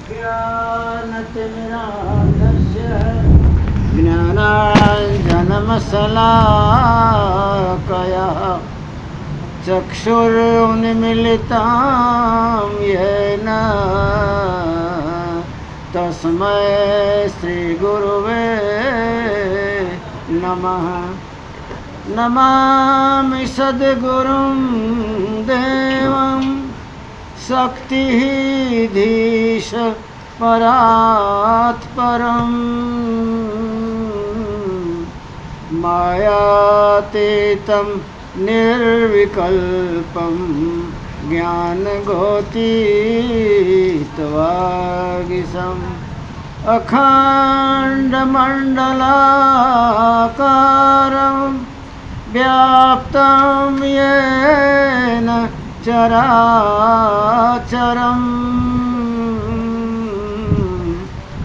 ज्ञानतिमिरान्धस्य ज्ञानाञ्जनमशलाकया चक्षुरुन्मिलितं येन तस्मै श्रीगुरुवे नमः। नमामि सद्गुरुं देवं शक्तिधीश परात्परं मायातीतं निर्विकल्पं ज्ञानगोतीतवागीशम् अखण्डमण्डलाकारं व्याप्तं येन चराचरं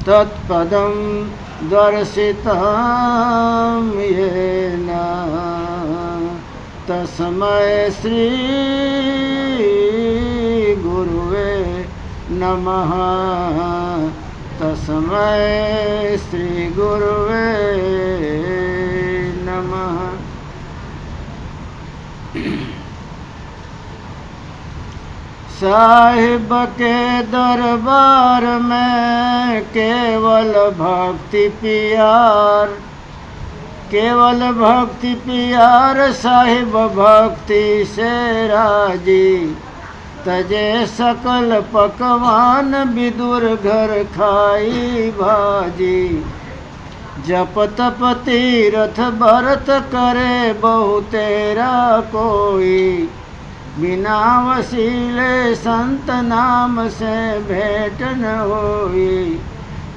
तत्पदं दर्शितं येन तस्मै श्री गुरुवे नमः। तस्मै श्री गुरुवे नमः। साहिब के दरबार में केवल भक्ति प्यार, केवल भक्ति प्यार साहिब भक्ति से राजी। तजे सकल पकवान विदुर घर खाई भाजी। जप तप तीरथ भरत करे बहु तेरा कोई। बिना वसीले संत नाम से भेंट न होई।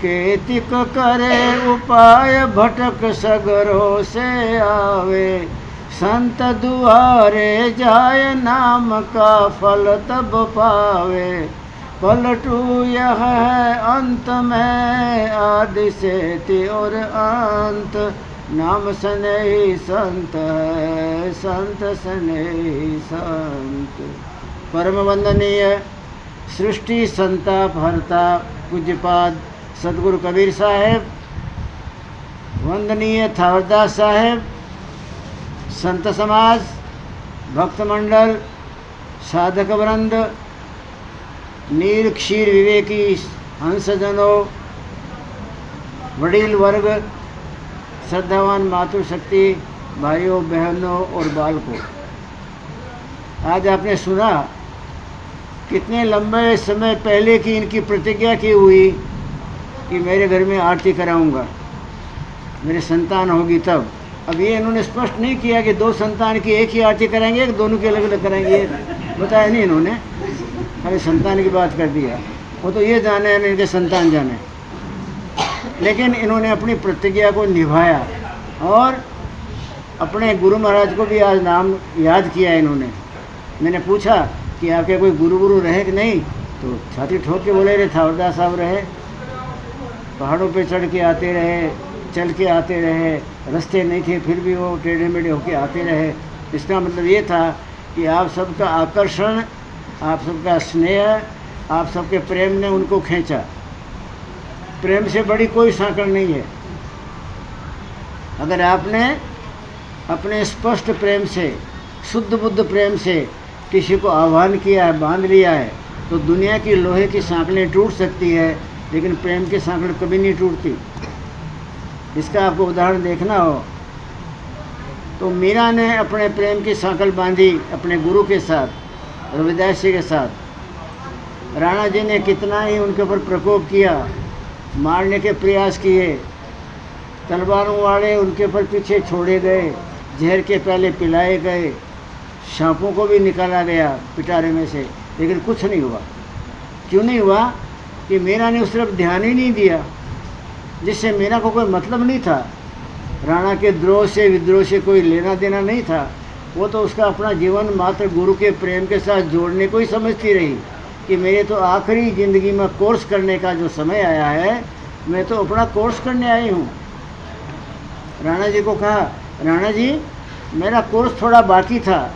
केतिक करे उपाय भटक सगरों से आवे। संत दुआरे जाय नाम का फल तब पावे। पलटू यह है अंत में आदि से और अंत। नाम सनेही संत है संत सनेही संत। परम वंदनीय सृष्टि संताप हरता पूज्यपाद सदगुरु कबीर साहेब, वंदनीय थावरदास साहेब, संत समाज, भक्त मंडल, साधक वृंद, नीर क्षीर विवेकी हंसजनों, वडील वर्ग, श्रद्धावान मातृशक्ति भाइयों बहनों और बालकों, आज आपने सुना कितने लंबे समय पहले की इनकी प्रतिज्ञा की हुई कि मेरे घर में आरती कराऊंगा, मेरी संतान होगी तब। अब ये इन्होंने स्पष्ट नहीं किया कि दो संतान की एक ही आरती कराएंगे कि दोनों की अलग अलग कराएंगे, बताया नहीं इन्होंने, खाली संतान की बात कर दिया। वो तो ये जाने न इनके संतान जाने, लेकिन इन्होंने अपनी प्रतिज्ञा को निभाया और अपने गुरु महाराज को भी आज नाम याद किया इन्होंने। मैंने पूछा कि आपके कोई गुरु रहे कि नहीं, तो छाती ठोक के बोले रहे थावरदास साहब रहे। पहाड़ों पे चढ़ के आते रहे, चल के आते रहे, रास्ते नहीं थे फिर भी वो टेढ़े मेढ़े होके आते रहे। इसका मतलब ये था कि आप सबका आकर्षण, आप सबका स्नेह, आप सबके प्रेम ने उनको खींचा। प्रेम से बड़ी कोई सांकड़ नहीं है। अगर आपने अपने स्पष्ट प्रेम से, शुद्ध बुद्ध प्रेम से किसी को आह्वान किया है, बांध लिया है, तो दुनिया की लोहे की सांकड़ें टूट सकती है, लेकिन प्रेम की सांकड़ कभी नहीं टूटती। इसका आपको उदाहरण देखना हो तो मीरा ने अपने प्रेम की सांकल बांधी अपने गुरु के साथ, रविदास जी के साथ। राणा जी ने कितना ही उनके ऊपर प्रकोप किया, मारने के प्रयास किए, तलवारों वाले उनके ऊपर पीछे छोड़े गए, जहर के पहले पिलाए गए, सांपों को भी निकाला गया पिटारे में से, लेकिन कुछ नहीं हुआ। क्यों नहीं हुआ? कि मीरा ने उस तरफ ध्यान ही नहीं दिया, जिससे मीरा को कोई मतलब नहीं था। राणा के द्रोह से, विद्रोह से कोई लेना देना नहीं था। वो तो उसका अपना जीवन मात्र गुरु के प्रेम के साथ जोड़ने को ही समझती रही कि मेरे तो आखिरी ज़िंदगी में कोर्स करने का जो समय आया है, मैं तो अपना कोर्स करने आई हूँ। राणा जी को कहा, राणा जी मेरा कोर्स थोड़ा बाकी था।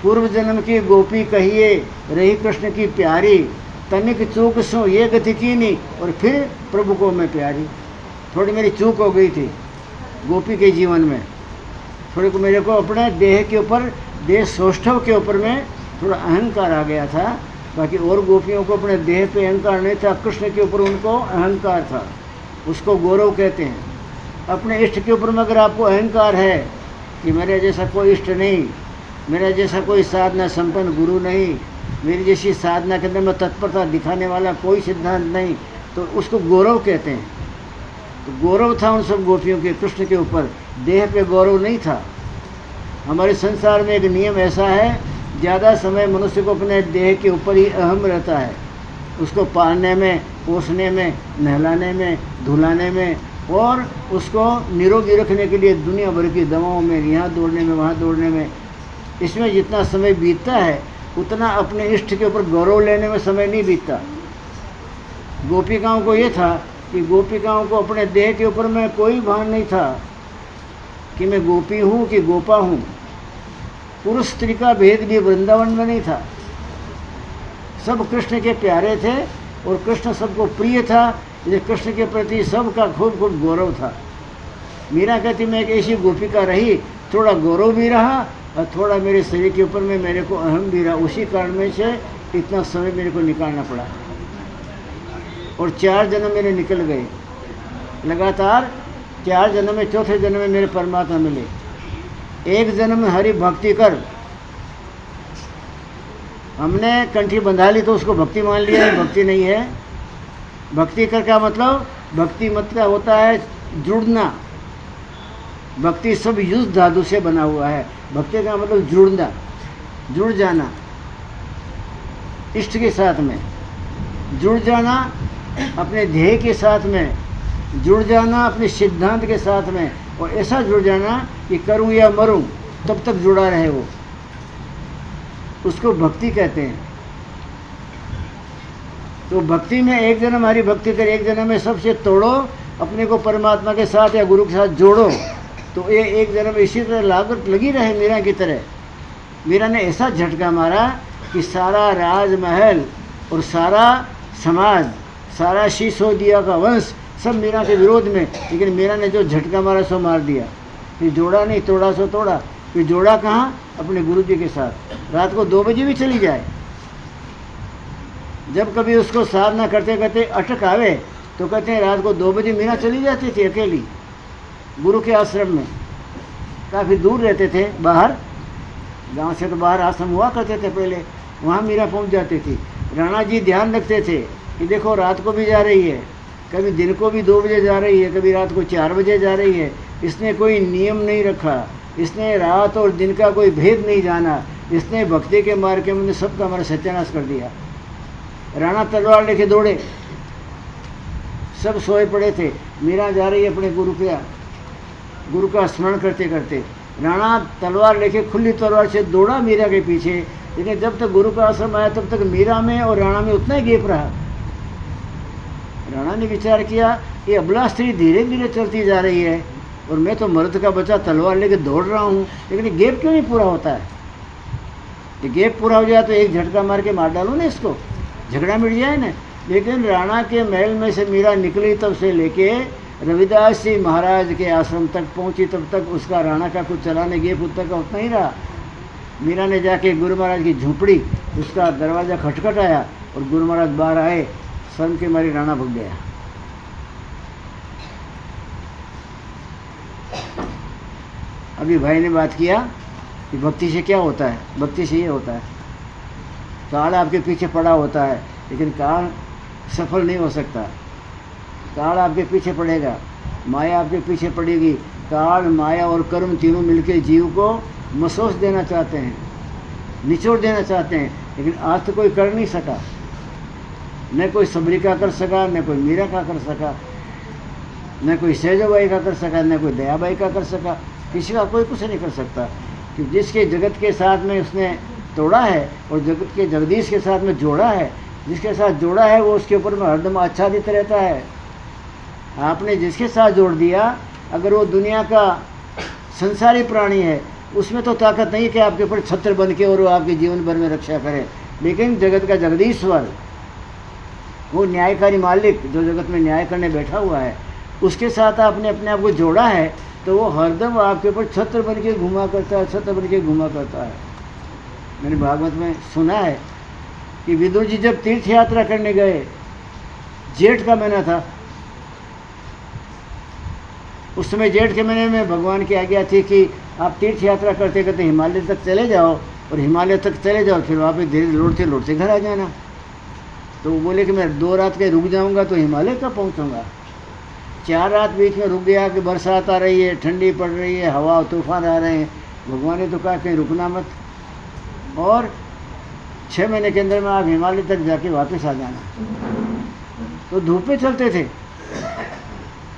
पूर्व जन्म की गोपी कहिए रही कृष्ण की प्यारी, तनिक चूक सो ये गति की नहीं, और फिर प्रभु को मैं प्यारी। थोड़ी मेरी चूक हो गई थी गोपी के जीवन में, थोड़ी को मेरे को अपने देह के ऊपर, देह सौष्ठव के ऊपर में थोड़ा अहंकार आ गया था। बाकी और गोपियों को अपने देह पे अहंकार नहीं था, कृष्ण के ऊपर उनको अहंकार था, उसको गौरव कहते हैं। अपने इष्ट के ऊपर में अगर आपको अहंकार है कि मेरे जैसा कोई इष्ट नहीं, मेरा जैसा कोई साधना संपन्न गुरु नहीं, मेरी जैसी साधना के अंदर में तत्परता दिखाने वाला कोई सिद्धांत नहीं, तो उसको गौरव कहते हैं। तो गौरव था उन सब गोपियों के कृष्ण के ऊपर, देह पे गौरव नहीं था। हमारे संसार में एक नियम ऐसा है, ज़्यादा समय मनुष्य को अपने देह के ऊपर ही अहम रहता है, उसको पालने में, पोसने में, नहलाने में, धुलाने में, और उसको निरोगी रखने के लिए दुनिया भर की दवाओं में, यहाँ दौड़ने में, वहाँ दौड़ने में, इसमें जितना समय बीतता है उतना अपने इष्ट के ऊपर गौरव लेने में समय नहीं बीतता। गोपिकाओं को ये था कि गोपिकाओं को अपने देह के ऊपर में कोई भान नहीं था कि मैं गोपी हूँ कि गोपा हूँ। पुरुष स्त्री का भेद भी वृंदावन में नहीं था, सब कृष्ण के प्यारे थे और कृष्ण सबको प्रिय था, इसलिए कृष्ण के प्रति सबका खूब खूब गौरव था। मीरा कहती मैं एक ऐसी गोपिका रही, थोड़ा गौरव भी रहा और थोड़ा मेरे शरीर के ऊपर में मेरे को अहम भी रहा, उसी कारण में से इतना समय मेरे को निकालना पड़ा। और 4 जन्म मेरे निकल गए लगातार, 4 जन्म में, चौथे जन्म में मेरे परमात्मा मिले। एक जन्म में हरि भक्ति कर, हमने कंठी बंधा ली तो उसको भक्ति मान लिया है, भक्ति नहीं है। भक्ति कर का मतलब, भक्ति मतलब होता है जुड़ना। भक्ति सब युद्ध धातु से बना हुआ है। भक्ति का मतलब जुड़ना, जुड़ जाना, इष्ट के साथ में जुड़ जाना, अपने ध्येय के साथ में जुड़ जाना, अपने सिद्धांत के साथ में, और ऐसा जुड़ जाना कि करूं या मरूं तब तक जुड़ा रहे वो, उसको भक्ति कहते हैं। तो भक्ति में एक जन्म हमारी भक्ति कर, एक जन्म में सबसे तोड़ो, अपने को परमात्मा के साथ या गुरु के साथ जोड़ो, तो ये एक जन्म इसी तरह लागत लगी रहे मीरा की तरह। मीरा ने ऐसा झटका मारा कि सारा राजमहल और सारा समाज, सारा सिसोदिया का वंश सब मीरा के विरोध में, लेकिन मीरा ने जो झटका मारा सो मार दिया। फिर जोड़ा नहीं, तोड़ा सो तोड़ा। फिर जोड़ा कहाँ? अपने गुरु जी के साथ। रात को 2 बजे भी चली जाए, जब कभी उसको साधना करते करते अटक आवे तो कहते हैं रात को 2 बजे मीरा चली जाती थी अकेली गुरु के आश्रम में। काफ़ी दूर रहते थे, बाहर, गांव से तो बाहर आश्रम हुआ करते थे पहले, वहाँ मीरा पहुँच जाती थी। राणा जी ध्यान रखते थे कि देखो रात को भी जा रही है, कभी दिन को भी 2 बजे जा रही है, कभी रात को 4 बजे जा रही है। इसने कोई नियम नहीं रखा, इसने रात और दिन का कोई भेद नहीं जाना, इसने भक्ति के मार्ग के मैंने सबका हमारा सत्यानाश कर दिया। राणा तलवार लेके दौड़े, सब सोए पड़े थे, मीरा जा रही है अपने गुरु का स्मरण करते करते। राणा तलवार लेके खुली तलवार से दौड़ा मीरा के पीछे, लेकिन जब तक गुरु का आश्रम आया तब तक मीरा में और राणा में उतना ही गैप रहा। राणा ने विचार किया ये अबला स्त्री धीरे धीरे चलती जा रही है और मैं तो मर्द का बच्चा तलवार लेके दौड़ रहा हूँ, लेकिन गैप क्यों नहीं पूरा होता है? ये गैप पूरा हो जाए तो एक झटका मार के मार डालो ना इसको, झगड़ा मिट जाए ना। लेकिन राणा के महल में से मीरा निकली तब से लेके रविदास जी महाराज के आश्रम तक पहुंची तब तक उसका राणा का कुछ चलाने गैप उतना का उतना ही रहा। मीरा ने जाके गुरु महाराज की झोपड़ी, उसका दरवाज़ा खटखटाया और गुरु महाराज बाहर आए, शर्म के मारे राणा भग गया। अभी भाई ने बात किया कि भक्ति से क्या होता है। भक्ति से ये होता है, काल आपके पीछे पड़ा होता है लेकिन काल सफल नहीं हो सकता। काल आपके पीछे पड़ेगा, माया आपके पीछे पड़ेगी। काल, माया और कर्म तीनों मिलके जीव को मसोस देना चाहते हैं, निचोड़ देना चाहते हैं, लेकिन आज तो कोई कर नहीं सका। न कोई सबरी का कर सका, न कोई मीरा का कर सका, न कोई सहजबाई का कर सका, न कोई दयाबाई का कर सका। किसी का कोई कुछ नहीं कर सकता कि जिसके जगत के साथ में उसने तोड़ा है और जगत के जगदीश के साथ में जोड़ा है, जिसके साथ जोड़ा है वो उसके ऊपर में हरदम आच्छादित रहता है। आपने जिसके साथ जोड़ दिया, अगर वो दुनिया का संसारी प्राणी है, उसमें तो ताकत नहीं कि आपके ऊपर छत्र बन के और वो आपके जीवन भर में रक्षा करे। लेकिन जगत का जगदीश्वर वो न्यायकारी मालिक जो जगत में न्याय करने बैठा हुआ है, उसके साथ आपने अपने आप को जोड़ा है, तो वो हरदम आपके ऊपर छत्र बन के घुमा करता है, छत्र बन के घुमा करता है। मैंने भागवत में सुना है कि विदुर जी जब तीर्थ यात्रा करने गए, जेठ का महीना था, उस समय जेठ के महीने में भगवान की आज्ञा थी कि आप तीर्थ यात्रा करते करते हिमालय तक चले जाओ, और हिमालय तक चले जाओ, फिर वापस धीरे लौटते लौटते घर आ जाना। तो वो बोले कि मैं 2 रात के रुक जाऊंगा तो हिमालय कब पहुंचूंगा। 4 रात बीच में रुक गया कि बरसात आ रही है, ठंडी पड़ रही है, हवा तूफान आ रहे हैं। भगवान ने तो कहा कहीं रुकना मत, और 6 महीने के अंदर में आप हिमालय तक जाके वापस आ जाना। तो धूप में चलते थे,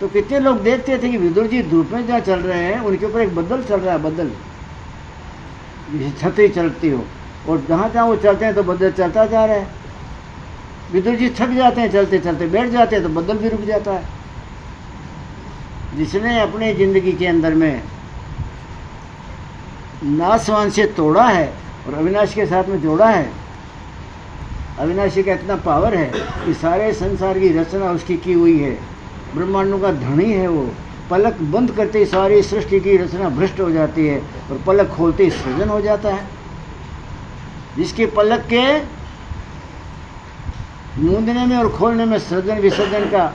तो कितने लोग देखते थे कि विदुर जी धूप में जहाँ चल रहे हैं उनके ऊपर एक बदल चल रहा है, बदल जैसे छतरी चलती हो, और जहाँ जहाँ वो चलते हैं तो बदल चलता जा रहा है। विदुर जी थक जाते हैं, चलते चलते बैठ जाते हैं तो बदल भी रुक जाता है। जिसने अपनी जिंदगी के अंदर में नाशवान से तोड़ा है और अविनाश के साथ में जोड़ा है, अविनाशी का इतना पावर है कि सारे संसार की रचना उसकी की हुई है, ब्रह्मांडों का धनी है वो। पलक बंद करते ही सारी सृष्टि की रचना भ्रष्ट हो जाती है, और पलक खोलते ही सृजन हो जाता है। जिसके पलक के मूंदने में और खोलने में सृजन विसर्जन का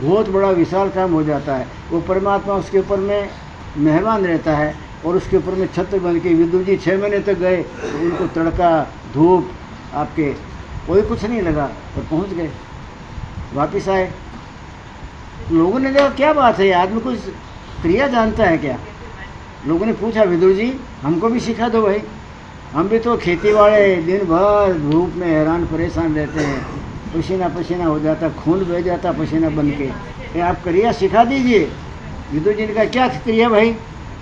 बहुत बड़ा विशाल काम हो जाता है, वो परमात्मा उसके ऊपर में मेहमान रहता है, और उसके ऊपर में छत्र बन के विदुर जी 6 महीने तक गए, तो उनको तड़का धूप आपके कोई कुछ नहीं लगा, और पहुंच गए, वापस आए। लोगों ने देखा क्या बात है, आदमी कुछ क्रिया जानता है क्या। लोगों ने पूछा विदुर जी हमको भी सिखा दो भाई, हम भी तो खेती वाले दिन भर धूप में हैरान परेशान रहते हैं, पसीना पसीना हो जाता, खून बह जाता पसीना बन के, आप क्रिया सिखा दीजिए। विदुर जी ने कहा क्या क्रिया भाई,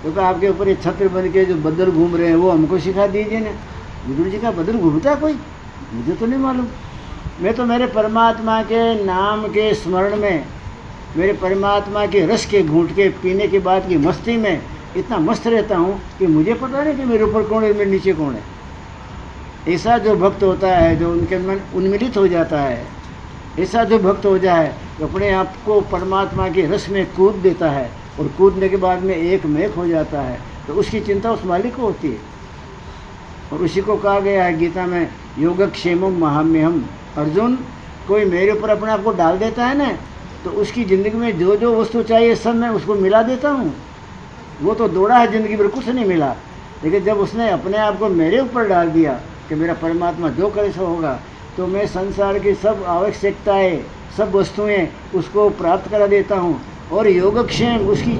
तो कहा आपके ऊपर ये छत्र बन के जो बदल घूम रहे हैं वो हमको सिखा दीजिए ना। विदुर जी का बदल घूमता कोई, मुझे तो नहीं मालूम, मैं तो मेरे परमात्मा के नाम के स्मरण में, मेरे परमात्मा के रस के घूंट के पीने के बाद की मस्ती में इतना मस्त रहता हूँ कि मुझे पता नहीं कि मेरे ऊपर कौन है, मेरे नीचे कौन है। ऐसा जो भक्त होता है, जो उनके मन उन्मिलित हो जाता है, ऐसा जो भक्त हो जाए तो अपने आप को परमात्मा के रस में कूद देता है, और कूदने के बाद में एक मेक हो जाता है, तो उसकी चिंता उस मालिक को होती है। और उसी को कहा गया है गीता में, योगक्षेमम महाम्यहम। अर्जुन, कोई मेरे ऊपर अपने आप को डाल देता है ना, तो उसकी ज़िंदगी में जो जो वस्तु चाहिए सब मैं उसको मिला देता हूँ। वो तो दौड़ा है ज़िंदगी भर, कुछ नहीं मिला, लेकिन जब उसने अपने आप को मेरे ऊपर डाल दिया कि मेरा परमात्मा जो करे सो होगा, तो मैं संसार की सब आवश्यकताएँ, सब वस्तुएँ उसको प्राप्त करा देता हूँ, और योगक्षेम उसकी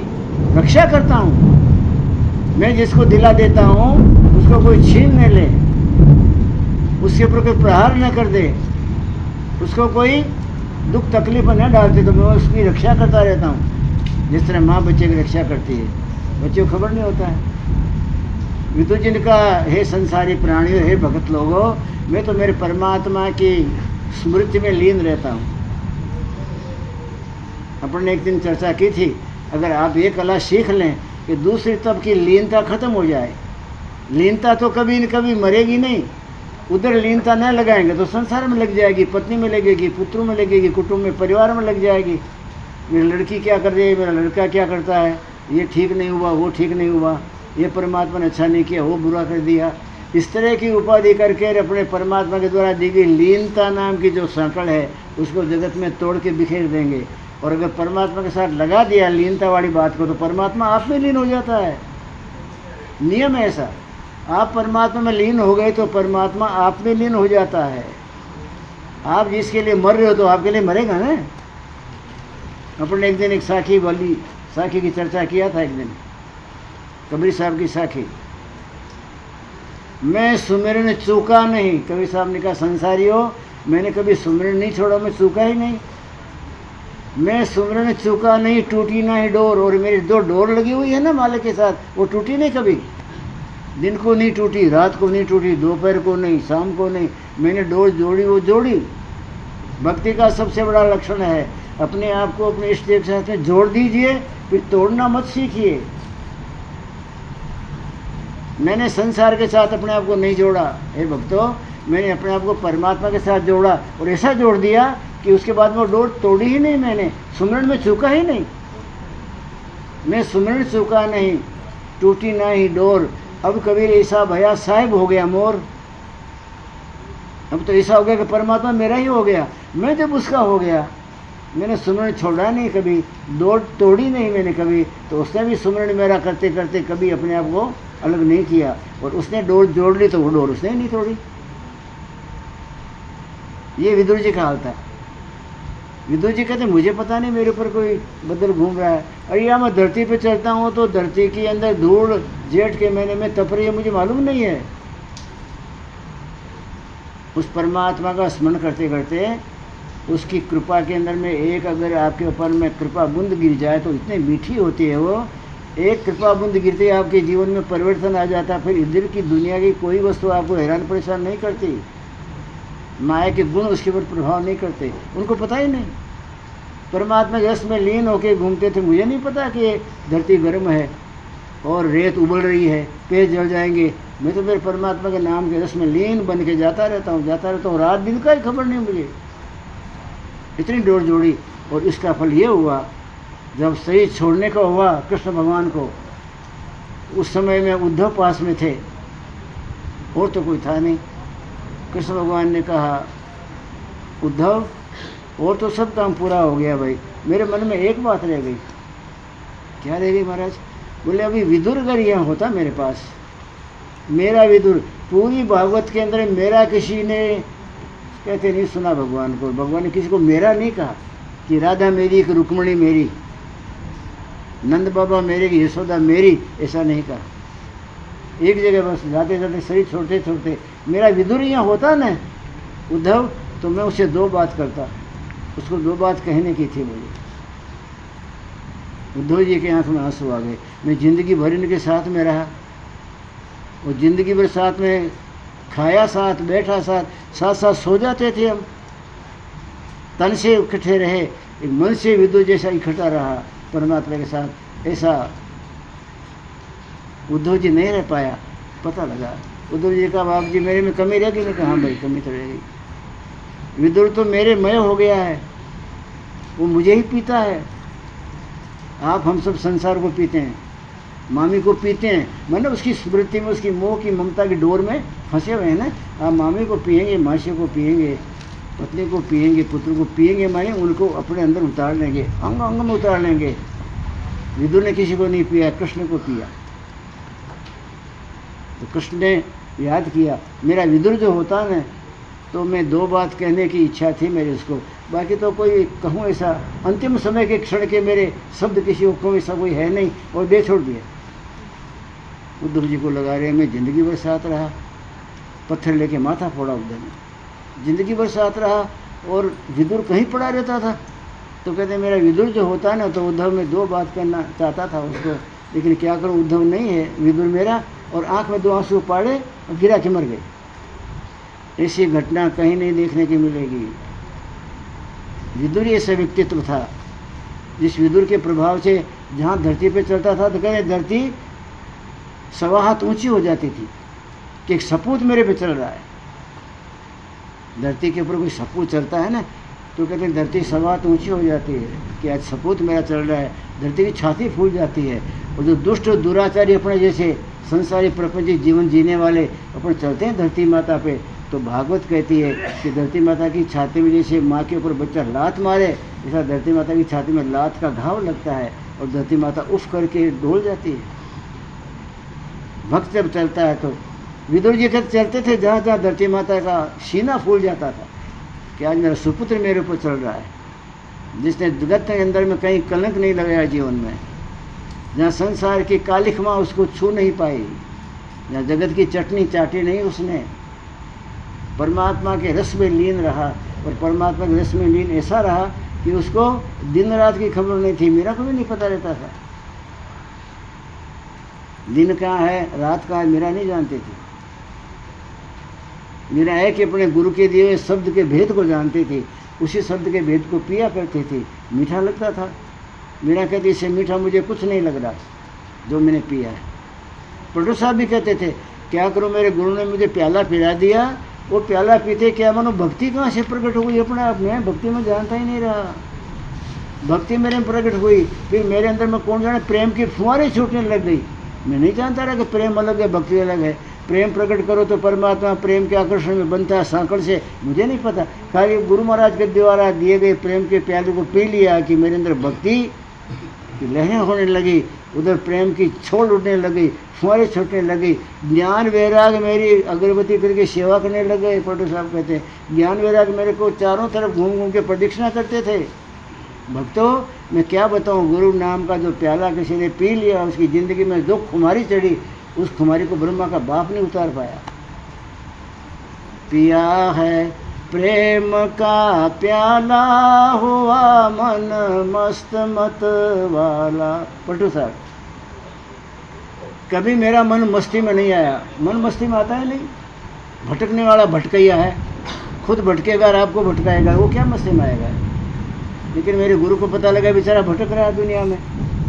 रक्षा करता हूँ। मैं जिसको दिला देता हूँ उसको कोई छीन न ले, उसके ऊपर कोई प्रहार न कर दे, उसको कोई दुख तकलीफ न डालते, तो मैं उसकी रक्षा करता रहता हूँ। जिस तरह माँ बच्चे की रक्षा करती है, बच्चे को खबर नहीं होता है। विदुर जी ने कहा, हे संसारी प्राणियों, हे भगत लोगों, मैं तो मेरे परमात्मा की स्मृति में लीन रहता हूँ। अपन ने एक दिन चर्चा की थी, अगर आप ये कला सीख लें कि दूसरी तब की लीनता खत्म हो जाए, लीनता तो कभी न कभी मरेगी नहीं, उधर लीनता न लगाएंगे तो संसार में लग जाएगी, पत्नी में लगेगी, पुत्रों में लगेगी, कुटुंब में, परिवार में लग जाएगी। मेरी लड़की क्या कर रही है, मेरा लड़का क्या करता है, ये ठीक नहीं हुआ, वो ठीक नहीं हुआ, ये परमात्मा ने अच्छा नहीं किया, वो बुरा कर दिया। इस तरह की उपाधि करके अपने परमात्मा के द्वारा दी गई लीनता नाम की जो सांकड़ है उसको जगत में तोड़ के बिखेर देंगे। और अगर परमात्मा के साथ लगा दिया लीनता वाली बात को, तो परमात्मा आप में लीन हो जाता है। नियम है ऐसा, आप परमात्मा में लीन हो गए तो परमात्मा आप में लीन हो जाता है। आप जिसके लिए मर रहे हो तो आपके लिए मरेगा ना। अपन ने एक दिन एक साखी की चर्चा किया था, एक दिन कबीर साहब की साखी। मैं सुमिरन चूका नहीं, कबीर साहब ने कहा, संसारियों मैंने कभी सुमिरन नहीं छोड़ा, मैं चूका ही नहीं। मैं सुमिरन चूका नहीं, टूटी ना ही डोर। और मेरी 2 डोर लगी हुई है ना मालिक के साथ, वो टूटी नहीं कभी। दिन को नहीं टूटी, रात को नहीं टूटी, दोपहर को नहीं, शाम को नहीं, मैंने डोर जोड़ी वो जोड़ी। भक्ति का सबसे बड़ा लक्षण है, अपने आप को अपने इष्ट देव के साथ में जोड़ दीजिए, फिर तोड़ना मत सीखिए। मैंने संसार के साथ अपने आप को नहीं जोड़ा। हे भक्तों, मैंने अपने आप को परमात्मा के साथ जोड़ा और ऐसा जोड़ दिया कि उसके बाद में वो डोर तोड़ी ही नहीं। मैंने सुमरण में चूका ही नहीं, मैं सुमरण चूका नहीं, टूटी ना ही डोर। अब कबीर ऐसा भया साहिब हो गया मोर। अब तो ऐसा हो गया कि परमात्मा मेरा ही हो गया, मैं जब उसका हो गया। मैंने सुमरण छोड़ा नहीं कभी, डोर तोड़ी नहीं मैंने कभी। तो उसने भी सुमरण मेरा करते करते कभी अपने आप को अलग नहीं किया, और उसने डोर जोड़ ली तो वो डोर उसने नहीं तोड़ी। ये विदुर जी का हाल था। विदुर जी कहते मुझे पता नहीं मेरे ऊपर कोई बदल घूम रहा है। अरे यार, मैं धरती पे चलता हूँ तो धरती के अंदर धूल जेठ के महीने में तप रही है, मुझे मालूम नहीं है। उस परमात्मा का स्मरण करते करते उसकी कृपा के अंदर में एक अगर आपके ऊपर में कृपा बूंद गिर जाए तो इतनी मीठी होती है वो। एक कृपा बूंद गिरते ही आपके जीवन में परिवर्तन आ जाता। फिर इधर की दुनिया की कोई वस्तु आपको हैरान परेशान नहीं करती, माया के गुण उसके ऊपर प्रभाव नहीं करते। उनको पता ही नहीं। परमात्मा के रस में लीन होकर घूमते थे। मुझे नहीं पता कि धरती गर्म है और रेत उबल रही है, पेड़ जल जाएंगे। मैं तो मेरे परमात्मा के नाम के रस में लीन बन के जाता रहता हूँ। रात दिन का ही खबर नहीं मुझे। इतनी डोर जोड़ी, और इसका फल ये हुआ जब शरीर छोड़ने का हुआ कृष्ण भगवान को। उस समय में उद्धव पास में थे और तो कोई था नहीं। कृष्ण भगवान ने कहा, उद्धव और तो सब काम पूरा हो गया भाई, मेरे मन में एक बात रह गई। क्या रह गई महाराज? बोले अभी विदुर अगर यहाँ होता मेरे पास, मेरा विदुर, पूरी भागवत के अंदर मेरा किसी ने कहते नहीं सुना भगवान को। भगवान ने किसी को मेरा नहीं कहा कि राधा मेरी कि रुक्मणी मेरी, नंद बाबा मेरे कि यशोदा मेरी, ऐसा नहीं कहा। एक जगह बस जाते जाते शरीर छोड़ते छोड़ते मेरा विदुर यहाँ होता ना उद्धव, तो मैं उससे दो बात करता। उसको दो बात कहने की थी मुझे। उद्धव जी के आंख में आंसू आ गए। मैं जिंदगी भर इनके साथ में रहा, और ज़िंदगी भर साथ में खाया, साथ बैठा, साथ साथ सो जाते थे हम। तन से इकट्ठे रहे, एक मन से विदुर जैसा इकट्ठा रहा परमात्मा के साथ। ऐसा उद्धव जी नहीं रह पाया। पता लगा उद्धव जी का, बाप जी मेरे में कमी रह गई। नहीं कहा, हाँ भाई कमी तो रह गई। विदुर तो मेरे मय हो गया है, वो मुझे ही पीता है। आप हम सब संसार को पीते हैं, मामी को पीते हैं, मतलब उसकी स्मृति में, उसकी मोह की ममता की डोर में फंसे हुए हैं ना। आप मामी को पिएंगे, मासी को पिएंगे, पत्नी को पिएंगे, पुत्र को पिएंगे, माने उनको अपने अंदर उतार लेंगे, अंग अंग में उतार लेंगे। विदुर ने किसी को नहीं पिया, कृष्ण को पिया। तो कृष्ण ने याद किया, मेरा विदुर जो होता ना, तो मैं दो बात कहने की इच्छा थी मेरे उसको। बाकी तो कोई कहूँ ऐसा अंतिम समय के क्षण के मेरे शब्द किसी को ऐसा कोई है नहीं, और दे छोड़ दिया। उद्धव जी को लगा रहे मैं ज़िंदगी भर साथ रहा, पत्थर लेके माथा फोड़ा उद्धव ने। ज़िंदगी भर साथ रहा और विदुर कहीं पड़ा रहता था। तो कहते मेरा विदुर जो होता है ना, तो उद्धव में दो बात करना चाहता था उसको, लेकिन क्या करूँ, उद्धव नहीं है विदुर मेरा। और आँख में दो आंसू पाड़े और गिरा के मर गए। ऐसी घटना कहीं नहीं देखने की मिलेगी। विदुर ऐसा व्यक्तित्व था जिस विदुर के प्रभाव से जहाँ धरती पे चलता था तो कहते धरती सवा हाथ ऊंची हो जाती थी कि एक सपूत मेरे पे चल रहा है। धरती के ऊपर कोई सपूत चलता है ना, तो कहते हैं धरती सवा हाथ ऊंची हो जाती है कि आज सपूत मेरा चल रहा है। धरती की छाती फूल जाती है। और जो दुष्ट दुराचारी अपने जैसे संसारी प्रपंचिक जीवन जीने वाले अपन चलते हैं धरती माता पे, तो भागवत कहती है कि धरती माता की छाती में जैसे माँ के ऊपर बच्चा लात मारे, ऐसा धरती माता की छाती में लात का घाव लगता है और धरती माता उफ करके डोल जाती है। भक्त जब चलता है तो विदुर जी कहते चलते थे जहाँ जहाँ धरती माता का सीना फूल जाता था कि आज मेरा सुपुत्र मेरे ऊपर चल रहा है, जिसने जगत के अंदर में कहीं कलंक नहीं लगाया जीवन में, जहाँ संसार की कालिखमा उसको छू नहीं पाई, जहाँ जगत की चटनी चाटी नहीं उसने, परमात्मा के रस में लीन रहा। और परमात्मा के रस में लीन ऐसा रहा कि उसको दिन रात की खबर नहीं थी। मेरा को भी नहीं पता रहता था दिन कहाँ है रात कहाँ है, मेरा नहीं जानते थे। मेरा है कि अपने गुरु के दिए हुए शब्द के भेद को जानते थे, उसी शब्द के भेद को पिया करते थे, मीठा लगता था। मेरा कहते इससे मीठा मुझे कुछ नहीं लग रहा जो मैंने पिया है। पलटू साहब भी कहते थे, क्या करूं, मेरे गुरु ने मुझे प्याला पिला दिया, वो प्याला पीते क्या मानो भक्ति कहाँ से प्रकट हो गई अपने आप में, भक्ति में जानता ही नहीं रहा, भक्ति मेरे में प्रकट हुई। फिर मेरे अंदर में कौन जाने प्रेम की फुहारें छूटने लग गई। मैं नहीं जानता रहा कि प्रेम अलग है, भक्ति अलग है। प्रेम प्रकट करो तो परमात्मा प्रेम के आकर्षण में बनता है सांकड़ से, मुझे नहीं पता। खाली गुरु महाराज के द्वारा दिए गए प्रेम के प्याले को पी लिया कि मेरे अंदर भक्ति की लहरें होने लगी, उधर प्रेम की छोड़ उठने लगी, फुहारें छूटने लगी। ज्ञान वैराग मेरी अगरबत्ती करके सेवा करने लग गए। पलटू साहब कहते हैं ज्ञान वैराग मेरे को चारों तरफ घूम घूम के प्रदक्षिणा करते थे। भक्तों मैं क्या बताऊं, गुरु नाम का जो प्याला किसी ने पी लिया, उसकी ज़िंदगी में जो खुमारी चढ़ी, उस खुमारी को ब्रह्मा का बाप नहीं उतार पाया। पिया है प्रेम का प्याला, हुआ मन मस्त मत वाला। पलटू साहब, कभी मेरा मन मस्ती में नहीं आया। मन मस्ती में आता है नहीं, भटकने वाला भटकैया है, खुद भटकेगा और आपको भटकाएगा, वो क्या मस्ती में आएगा। लेकिन मेरे गुरु को पता लगा बेचारा भटक रहा है दुनिया में,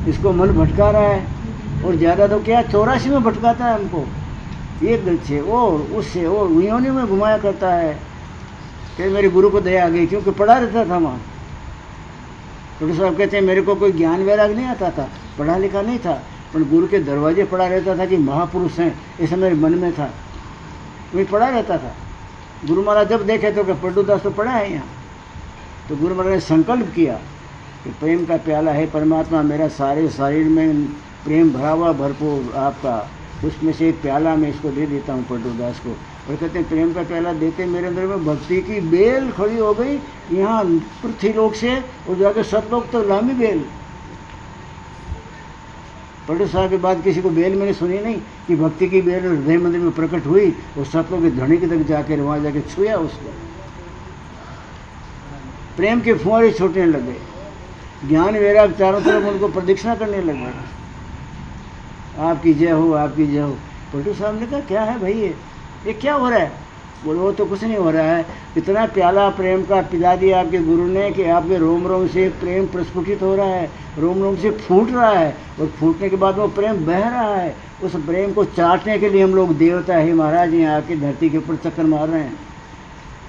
इसको मन भटका रहा है, और ज़्यादा तो क्या 84 में भटकाता है हमको, एक गल से और उससे और उन्होंने में घुमाया करता है। फिर मेरे गुरु को दया आ गई, क्योंकि पढ़ा रहता था वहाँ। तो साहब कहते हैं मेरे को कोई ज्ञान वैराग नहीं आता था, पढ़ा लिखा नहीं था, पर गुरु के दरवाजे पढ़ा रहता था कि महापुरुष हैं, ऐसा मेरे मन में था, वही पढ़ा रहता था। गुरु महाराज जब देखे तो पलटू दास तो पढ़ा है यहाँ। तो गुरु महाराज ने संकल्प किया कि प्रेम का प्याला है परमात्मा, मेरा सारे शरीर में प्रेम भरा हुआ भरपूर आपका, उसमें से एक प्याला मैं इसको दे देता हूँ पलटू दास को। और कहते हैं प्रेम का प्याला देते मेरे अंदर में भक्ति की बेल खड़ी हो गई यहाँ पृथ्वी लोक से, और जाके सतलोक तो लामी बेल। पलटू साहब के बाद किसी को बेल मैंने सुनी नहीं कि भक्ति की बेल हृदय मंदिर में प्रकट हुई और सतलोक की धनी की तक जाकर वहाँ जाके छुआ उसको, प्रेम के फुहारे छूटने लगे, ज्ञान वैराग चारों तरफ उनको प्रदक्षिणा करने लगे। आपकी जय हो, आपकी जय हो। पलटू साहब ने कहा क्या है भाई ये क्या हो रहा है। बोलो वो तो कुछ नहीं हो रहा है, इतना प्याला प्रेम का पिला दिया आपके गुरु ने कि आपके रोम रोम से प्रेम प्रस्फुटित हो रहा है, रोम रोम से फूट रहा है, और फूटने के बाद वो प्रेम बह रहा है। उस प्रेम को चाटने के लिए हम लोग देवता है महाराज यहाँ आके धरती के ऊपर चक्कर मार रहे हैं।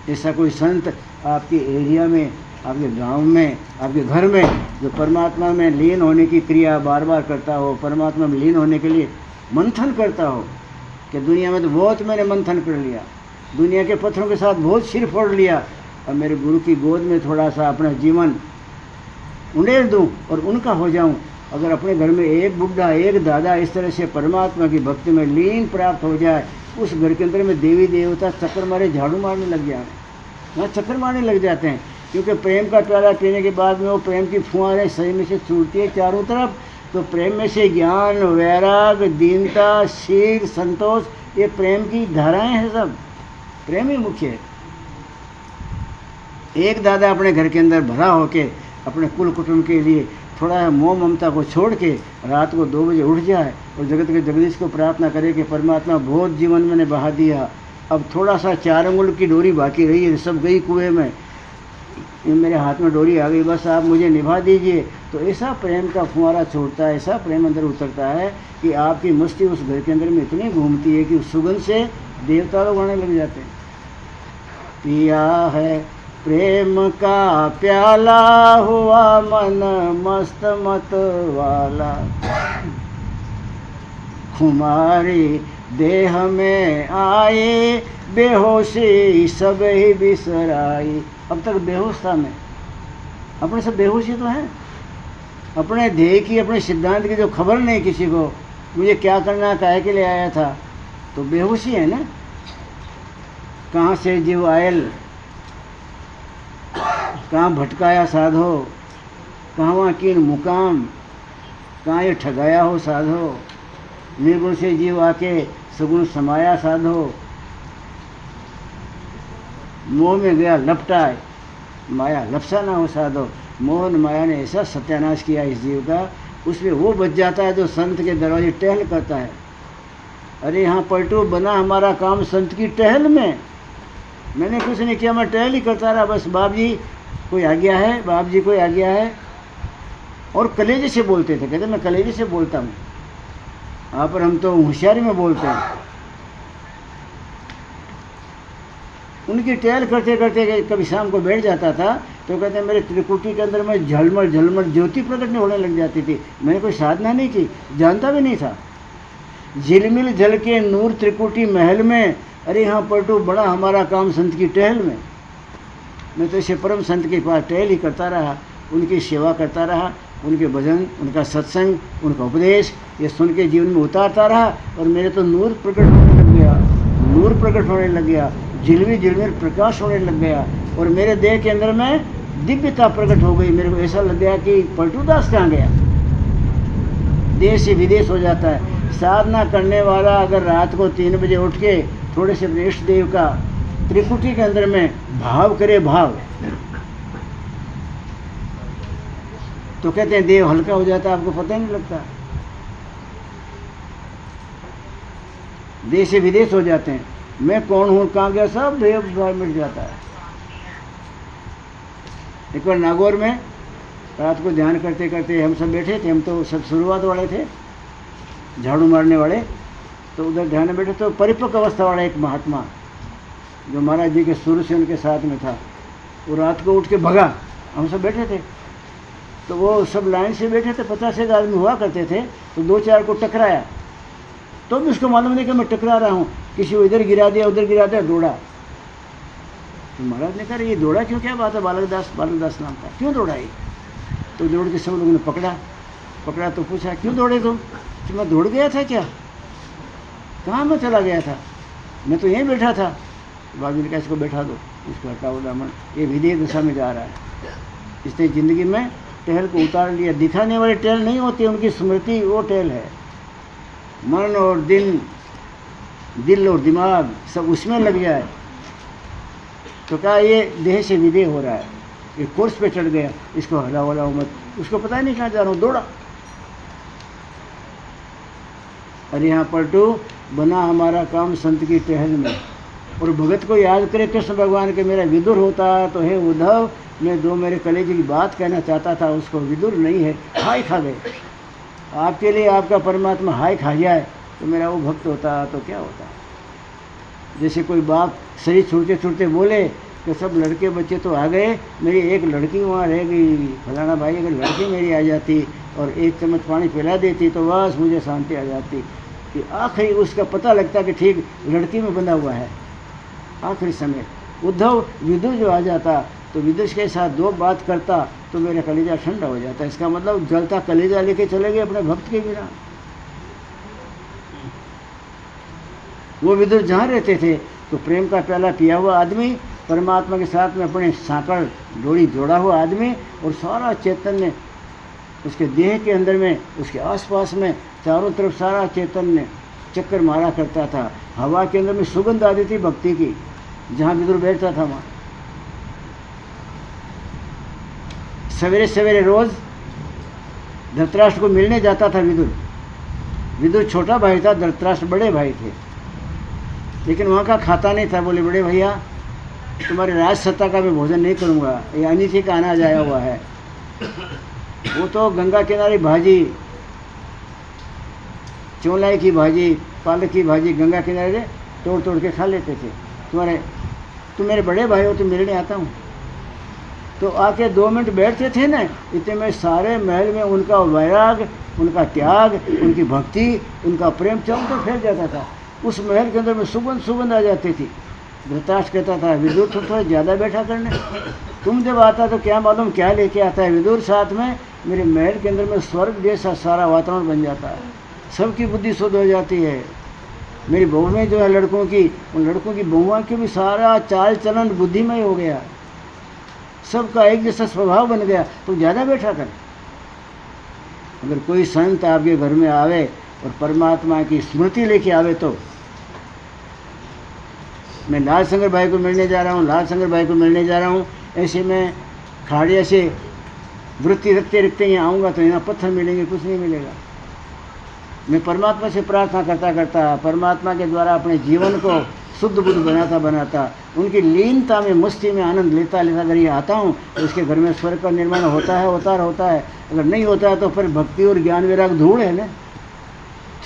ऐसा कोई संत आपके एरिया में, आपके गांव में, आपके घर में जो परमात्मा में लीन होने की क्रिया बार बार करता हो, परमात्मा में लीन होने के लिए मंथन करता हो कि दुनिया में तो बहुत मैंने मंथन कर लिया, दुनिया के पत्थरों के साथ बहुत सिर फोड़ लिया, अब मेरे गुरु की गोद में थोड़ा सा अपना जीवन उंडेल दूं और उनका हो जाऊं। अगर अपने घर में एक बुढ़ा एक दादा इस तरह से परमात्मा की भक्ति में लीन प्राप्त हो जाए, उस घर के अंदर में देवी देवता चक्कर मारे झाड़ू मारने लग जाए, वहाँ चक्कर मारने लग जाते हैं। क्योंकि प्रेम का प्याला पीने के बाद में वो प्रेम की फुहारें शरीर में से छूटती है चारों तरफ, तो प्रेम में से ज्ञान वैराग दीनता शील संतोष ये प्रेम की धाराएं हैं, सब प्रेम ही मुख्य है। एक दादा अपने घर के अंदर भरा होके अपने कुल कुटुंब के लिए थोड़ा मोह ममता को छोड़ के रात को 2 बजे उठ जाए और जगत के जगदीश को प्रार्थना करे कि परमात्मा बहुत जीवन मैंने बहा दिया, अब थोड़ा सा 4 अंगुल की डोरी बाकी रही है, सब गई कुएं में, ये मेरे हाथ में डोरी आ गई, बस आप मुझे निभा दीजिए। तो ऐसा प्रेम का फुहारा छोड़ता है, ऐसा प्रेम अंदर उतरता है कि आपकी मस्ती उस घर के अंदर में इतनी घूमती है कि उस सुगंध से देवता लोग आने लग जाते हैं। पिया है प्रेम का प्याला, हुआ मन मस्त मत वाला, खुमारी देह में आए, बेहोशी सब ही बिसराई। अब तक बेहोश था मैं, अपने सब बेहोशी तो है, अपने ध्येय की अपने सिद्धांत की जो खबर नहीं किसी को, मुझे क्या करना काहे के लिए आया था, तो बेहोशी है ना। कहाँ से जीव आयल, कहाँ भटकाया साधो, कहाँ वहाँ किन मुकाम, कहाँ ये ठगाया हो साधो, निर्गुण से जीव आके सगुण समाया साधो, मोह में गया लपटा, माया लपसा ना हो साधो। मोह माया ने ऐसा सत्यानाश किया इस जीव का, उसमें वो बच जाता है जो संत के दरवाजे टहल करता है। अरे यहाँ पलटू बना हमारा काम संत की टहल में, मैंने कुछ नहीं किया, मैं टहल ही करता रहा, बस बाप जी कोई आ गया है, बाप जी कोई आ गया है। और कलेजे से बोलते थे, कहते मैं कलेजे से बोलता हूँ, आप पर हम तो होशियारी में बोलते हैं। उनकी टहल करते करते कभी शाम को बैठ जाता था तो कहते हैं मेरे त्रिकुटी के अंदर में झलमल झलमल ज्योति प्रकट होने लग जाती थी। मैंने कोई साधना नहीं की, जानता भी नहीं था। झिलमिल झल के नूर त्रिकुटी महल में, अरे यहाँ पलटू बड़ा हमारा काम संत की टहल में। मैं तो इसे परम संत के पास टहल ही करता रहा, उनकी सेवा करता रहा, उनके भजन, उनका सत्संग, उनका उपदेश ये सुन के जीवन में उतारता रहा। और मेरे तो नूर प्रकट होने लग गया, नूर प्रकट होने लग गया, झिलमिल झिलमिल प्रकाश होने लग गया और मेरे देह के अंदर में दिव्यता प्रकट हो गई। मेरे को ऐसा लग गया कि पलटू दास कहाँ गया। देश से विदेश हो जाता है। साधना करने वाला अगर रात को 3 बजे उठ के थोड़े से अपने इष्ट देव का त्रिकुटी के अंदर में भाव करे, भाव, तो कहते हैं देव हल्का हो जाता है, आपको पता ही नहीं लगता। देश से विदेश हो जाते हैं। मैं कौन हूँ, कहाँ गया, सब देव मिट जाता है। एक बार नागौर में रात को ध्यान करते करते हम सब बैठे थे, हम तो सब शुरुआत वाले थे, झाड़ू मारने वाले, तो उधर ध्यान में बैठे तो परिपक्व अवस्था वाला एक महात्मा जो महाराज जी के शुरू से उनके साथ में था, वो रात को उठ के भगा। हम सब बैठे थे तो वो सब लाइन से बैठे थे, 50 आदमी हुआ करते थे, तो 2-4 को टकराया तो भी उसको मालूम नहीं कि मैं टकरा रहा हूँ। किसी को इधर गिरा दिया, उधर गिरा दिया, दौड़ा। तो महाराज ने कहा ये दौड़ा क्यों, क्या बात है, बालक दास नाम था, क्यों दौड़ा ये? तो दौड़ के सब लोगों ने पकड़ा तो पूछा क्यों दौड़े तुम? तो मैं दौड़ गया था क्या? कहाँ मैं चला गया था, मैं तो यहीं बैठा था। बाबू ने कहा इसको बैठा दो, इसको हटाओ दामन, ये विधेय दिशा में जा रहा है। इसने ज़िंदगी में टहल को उतार लिया। दिखाने वाली टहल नहीं होती, उनकी स्मृति वो टहल है। मन और दिल और दिमाग सब उसमें लग जाए तो कहा ये देह से विधेय हो रहा है, ये कोर्स पे चढ़ गया, इसको हलाओ मत। उसको पता ही नहीं कहाँ जा रहा हूँ, दौड़ा। अरे यहाँ पलटू बना हमारा काम संत की टहल में। और भगत को याद करे कृष्ण भगवान के मेरा विदुर होता तो हे उद्धव, मैं दो मेरे कलेजे की बात कहना चाहता था, उसको विदुर नहीं है, हाय खा गए। आपके लिए आपका परमात्मा हाय खा जाए तो मेरा वो भक्त होता तो क्या होता। जैसे कोई बाप शरीर छूटते छूटते बोले कि सब लड़के बच्चे तो आ गए, मेरी एक लड़की वहाँ रह गई, फलाना भाई अगर लड़की मेरी आ जाती और एक चम्मच पानी पिला देती तो बस मुझे शांति आ जाती। कि आखिरी उसका पता लगता कि ठीक लड़की में बंधा हुआ है। आखिरी समय उद्धव विदुर जो आ जाता तो विदुर के साथ 2 बात करता तो मेरा कलेजा ठंडा हो जाता। इसका मतलब जलता कलेजा लेके चले गए अपने भक्त के बिना। वो विदुर जहाँ रहते थे तो प्रेम का प्याला पिया हुआ आदमी, परमात्मा के साथ में अपने सांकड़ डोरी जोड़ा हुआ आदमी, और सारा चैतन्य उसके देह के अंदर में, उसके आसपास में चारों तरफ सारा चैतन्य चक्कर मारा करता था। हवा के अंदर में सुगंध आती थी भक्ति की, जहाँ विदुर बैठता था वहाँ। सवेरे सवेरे रोज धृतराष्ट्र को मिलने जाता था विदुर। विदुर छोटा भाई था, धृतराष्ट्र बड़े भाई थे, लेकिन वहाँ का खाता नहीं था। बोले बड़े भैया तुम्हारे राज सत्ता का मैं भोजन नहीं करूँगा, ये अनिथि का अनाज आया हुआ है। वो तो गंगा किनारे भाजी, चौलाई की भाजी, पालक की भाजी गंगा किनारे तोड़ तोड़ के खा लेते थे। तुम मेरे बड़े भाई हो, तुम मिलने आता हूँ। तो आके 2 मिनट बैठते थे ना, इतने में सारे महल में उनका वैराग, उनका त्याग, उनकी भक्ति, उनका प्रेम चारों तो फैल जाता था। उस महल के अंदर में सुगंध आ जाती थी। धृतराष्ट्र कहता था विदुर तो थोड़ा ज़्यादा बैठा करने, तुम जब आता तो क्या मालूम क्या लेके आता है विदुर साथ में। मेरे महल के अंदर में स्वर्ग जैसा सारा वातावरण बन जाता है, सबकी बुद्धि शुद्ध हो जाती है। मेरी बहू में जो है लड़कों की, उन लड़कों की बहुओं की भी सारा चाल चलन बुद्धिमय हो गया, सबका एक जैसा स्वभाव बन गया। तो ज़्यादा बैठा कर। अगर कोई संत आपके घर में आवे और परमात्मा की स्मृति लेके आवे तो, मैं लाल शंकर भाई को मिलने जा रहा हूँ, लाल शंकर भाई को मिलने जा रहा हूँ, ऐसे में खाड़िया से वृत्ति रखते रखते यहाँ आऊँगा तो यहाँ पत्थर मिलेंगे, कुछ नहीं मिलेगा। मैं परमात्मा से प्रार्थना करता करता परमात्मा के द्वारा अपने जीवन को शुद्ध बुद्ध बनाता उनकी लीनता में, मस्ती में आनंद लेता अगर ये आता हूँ तो उसके घर में स्वर्ग का निर्माण होता है। अगर नहीं होता है तो फिर भक्ति और ज्ञान वैराग धूल है ना,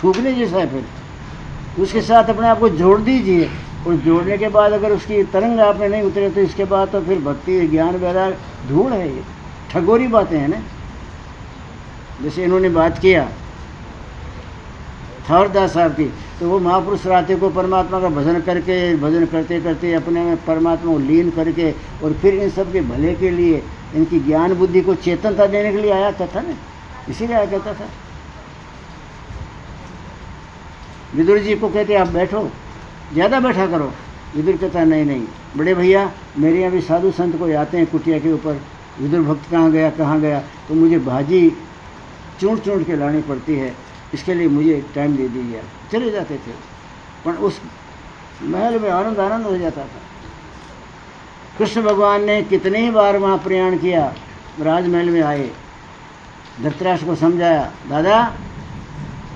थूकने जैसा है। फिर उसके साथ अपने आप को जोड़ दीजिए, और जोड़ने के बाद अगर उसकी तरंग आप में नहीं उतरे तो इसके बाद तो फिर भक्ति ज्ञान वैराग धूल है। ये ठगोरी बातें हैं ना। जैसे इन्होंने बात किया थावरदास साहब की, तो वो महापुरुष राते को परमात्मा का भजन करके, भजन करते करते अपने में परमात्मा को लीन करके, और फिर इन सब के भले के लिए, इनकी ज्ञान बुद्धि को चेतनता देने के लिए आया करता ना, इसीलिए आया करता था। विदुर जी को कहते आप बैठो, ज़्यादा बैठा करो। विदुर कहता नहीं नहीं बड़े भैया, मेरे यहाँ भी साधु संत कोई आते हैं कुटिया के ऊपर, विदुर भक्त कहाँ गया, तो मुझे भाजी चूंट के लानी पड़ती है, इसके लिए मुझे टाइम दे दीजिए। चले जाते थे, पर उस महल में आनंद हो जाता था। कृष्ण भगवान ने कितने ही बार वहाँ प्रयाण किया, राजमहल में आए, धृतराष्ट्र को समझाया, दादा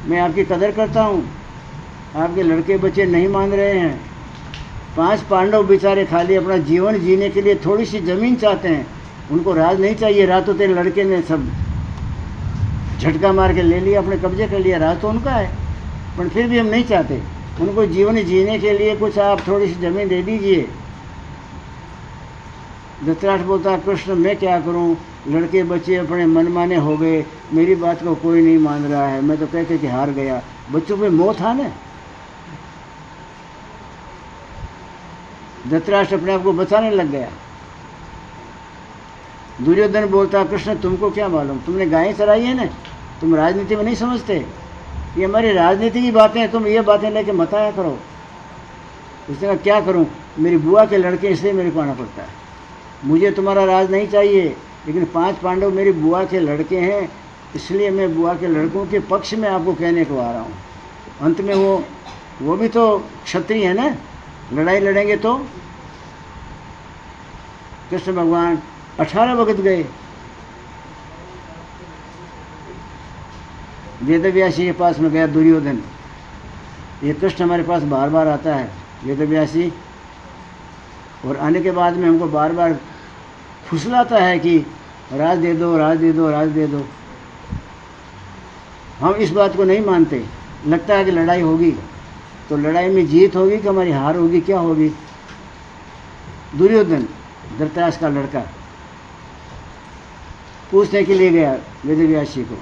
मैं आपकी कदर करता हूँ, आपके लड़के बच्चे नहीं मान रहे हैं। 5 पांडव बेचारे खाली अपना जीवन जीने के लिए थोड़ी सी ज़मीन चाहते हैं, उनको राज नहीं चाहिए। राज तो तेरे लड़के ने सब झटका मार के ले लिया, अपने कब्जे कर लिया, राज तो उनका है, पर फिर भी हम नहीं चाहते। उनको जीवन जीने के लिए कुछ आप थोड़ी सी ज़मीन दे दीजिए। धृतराष्ट्र बोलता, कृष्ण मैं क्या करूं, लड़के बच्चे अपने मनमाने हो गए, मेरी बात को कोई नहीं मान रहा है, मैं तो कहते कि हार गया। बच्चों पे मोह था ना। धृतराष्ट्र अपने आप को बचाने लग गया। दुर्योधन बोलता, कृष्ण तुमको क्या मालूम, तुमने गायें चराई है ना, तुम राजनीति में नहीं समझते, ये हमारी राजनीति की बातें हैं, तुम ये बातें लेके मत आया करो। उसने कहा क्या करूं, मेरी बुआ के लड़के इसलिए मेरे को आना पड़ता है, मुझे तुम्हारा राज नहीं चाहिए, लेकिन 5 पांडव मेरी बुआ के लड़के हैं, इसलिए मैं बुआ के लड़कों के पक्ष में आपको कहने को आ रहा हूँ। अंत में वो भी तो क्षत्रिय है ना, लड़ाई लड़ेंगे तो। कृष्ण भगवान 18 वक्त गए। वेदव्यासी के पास में गया दुर्योधन, ये कृष्ण हमारे पास बार बार आता है वेदव्यासी, और आने के बाद में हमको बार बार फुसलाता है कि राज दे दो, राज दे दो, राज दे दो। हम इस बात को नहीं मानते, लगता है कि लड़ाई होगी, तो लड़ाई में जीत होगी कि हमारी हार होगी, क्या होगी। दुर्योधन धृतराष्ट्र का लड़का पूछने के लिए गया वेदव्यासी को।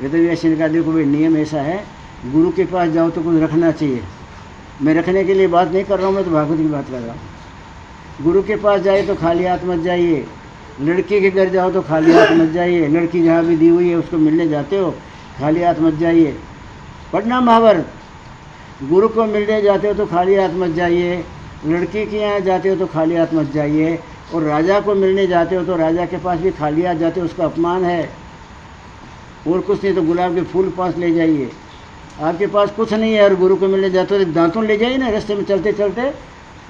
वेदव्यासी ने कहा देखो भाई नियम ऐसा है, गुरु के पास जाओ तो कुछ रखना चाहिए। मैं रखने के लिए बात नहीं कर रहा हूँ, मैं तो भागवत की बात कर रहा हूँ। गुरु के पास जाए तो खाली हाथ मत जाइए, लड़के के घर जाओ तो खाली हाथ मत जाइए, लड़की जहाँ भी दी हुई है उसको मिलने जाते हो खाली हाथ मत जाइए। पढ़ना महाभारत, गुरु को मिलने जाते हो तो खाली हाथ मत जाइए, लड़की के यहाँ जाते हो तो खाली हाथ मत जाइए, और राजा को मिलने जाते हो तो राजा के पास भी खाली हाथ जाते हो, उसका अपमान है। और कुछ नहीं तो गुलाब के फूल पास ले जाइए। आपके पास कुछ नहीं है और गुरु को मिलने जाते हो तो दांतुन ले जाइए ना, रास्ते में चलते चलते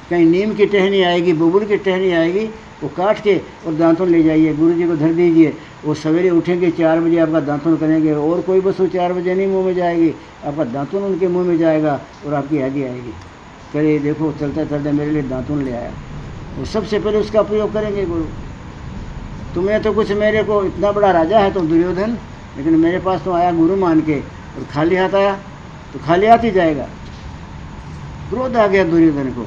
कहीं नीम की टहनी आएगी, बबूल की टहनी आएगी, वो काट के और दांतुन ले जाइए, गुरु जी को धर दीजिए। वो सवेरे उठेंगे 4 बजे आपका दांतुन करेंगे, और कोई वस्तु 4 बजे नहीं मुँह में जाएगी, आपका दांतुन उनके मुँह में जाएगा और आपकी आगे आएगी। करे देखो चलते चलते मेरे लिए दांतुन ले आया, वो सबसे पहले उसका प्रयोग करेंगे गुरु। तुमने तो कुछ, मेरे को इतना बड़ा राजा है तुम दुर्योधन, लेकिन मेरे पास तो आया गुरु मान के और खाली हाथ आया तो खाली हाथ ही जाएगा। क्रोध आ गया दुर्योधन को।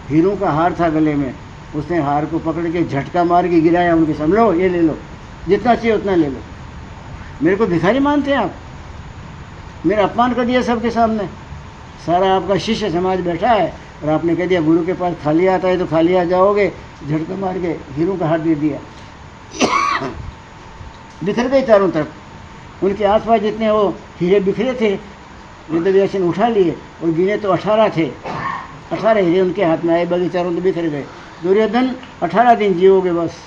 हीरों का हार था गले में, उसने हार को पकड़ के झटका मार के गिराया उनके सामने, लो ये ले लो, जितना चाहिए उतना ले लो। मेरे को भिखारी मानते हैं आप, मेरा अपमान कर दिया सबके सामने। सारा आपका शिष्य समाज बैठा है और आपने कह दिया गुरु के पास खाली हाथ आए तो खाली हाथ जाओगे, झटका मार के हीरों का हाथ दे दिया। बिखर गए चारों तरफ, उनके आसपास जितने वो हीरे बिखरे थे वेदव्यासी ने उठा लिए और गिने तो 18 थे। 18 हीरे उनके हाथ में आए, बाकी चारों तो बिखर गए। दुर्योधन 18 दिन जियोगे बस,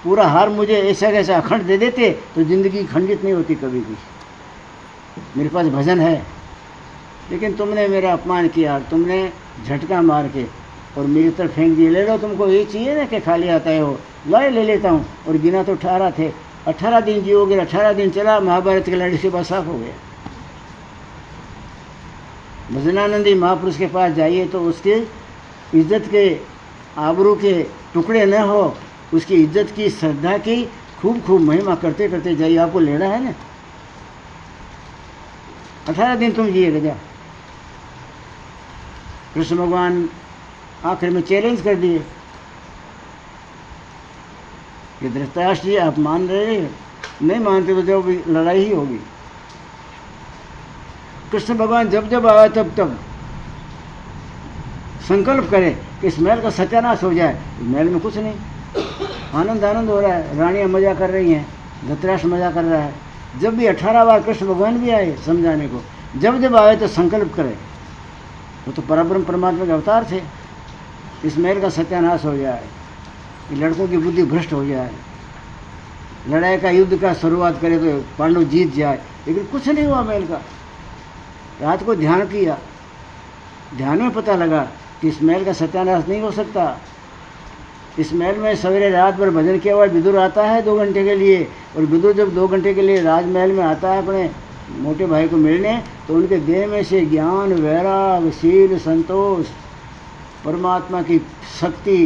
पूरा हार मुझे ऐसा कैसा अखंड दे देते तो ज़िंदगी खंडित नहीं होती कभी भी। मेरे पास भजन है, लेकिन तुमने मेरा अपमान किया, तुमने झटका मार के और मेरी तरफ फेंक दिए। ले लो, तुमको ये चाहिए ना कि खाली आता है हो, लाए ले लेता हूँ। और गिना तो 18 थे। 18 दिन जियोगे, 18 दिन चला, महाभारत के लड़ाई से बस साफ हो गया। भजनानंदी महापुरुष के पास जाइए तो उसके इज्जत के, आबरू के टुकड़े न हो, उसकी इज्जत की, श्रद्धा की खूब खूब महिमा करते करते जाइए। आपको लेना है ना, 18 दिन तुम जिए गजा। कृष्ण भगवान आखिर में चैलेंज कर दिए कि धृतराष्ट्र जी आप मान रहे हैं, नहीं मानते तो जब लड़ाई ही होगी। कृष्ण भगवान जब जब आया तब तब संकल्प करे कि इस महल का सत्यानाश हो जाए। महल में कुछ नहीं, आनंद आनंद हो रहा है, रानियां मजा कर रही हैं, धृतराष्ट्र मजा कर रहा है। जब भी 18 बार कृष्ण भगवान भी आए समझाने को, जब जब आए तो संकल्प करे, वो तो परब्रह्म परमात्मा के अवतार थे, इस महल का सत्यानाश हो जाए, लड़कों की बुद्धि भ्रष्ट हो जाए, लड़ाई का युद्ध का शुरुआत करे तो पांडव जीत जाए। लेकिन कुछ नहीं हुआ महल का। रात को ध्यान किया, ध्यान में पता लगा कि इस महल का सत्यानाश नहीं हो सकता। इस महल में सवेरे रात भर भजन किया हुआ विदुर आता है 2 घंटे के लिए, और विदुर जब 2 घंटे के लिए राजमहल में आता है अपने मोटे भाई को मिलने, तो उनके देह में से ज्ञान, वैराग, शील, संतोष, परमात्मा की शक्ति,